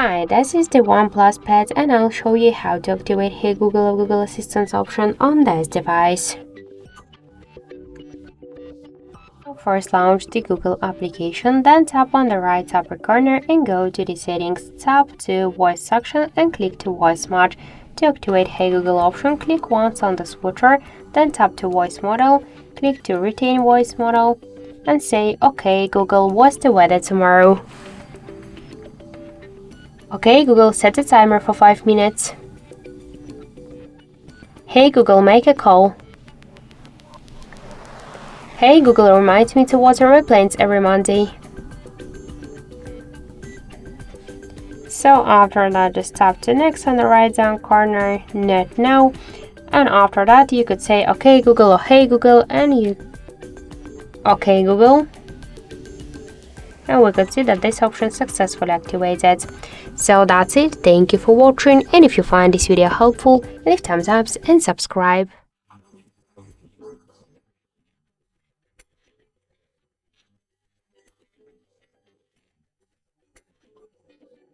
Hi, this is the OnePlus Pad and I'll show you how to activate Hey Google or Google Assistant option on this device. First launch the Google application, then tap on the right upper corner and go to the settings, tap to voice section and click to voice mode. To activate Hey Google option, click once on the switcher, then tap to voice model, click to retain voice model and say OK Google, what's the weather tomorrow? OK Google, set a timer for 5 minutes. Hey Google, make a call. Hey Google, remind me to water my plants every Monday. So after that, just tap to next on the right down corner, not now. And after that, you could say OK Google or Hey Google and you OK Google. And we could see that this option successfully activated. So that's it. Thank you for watching, and if you find this video helpful, leave thumbs up and subscribe.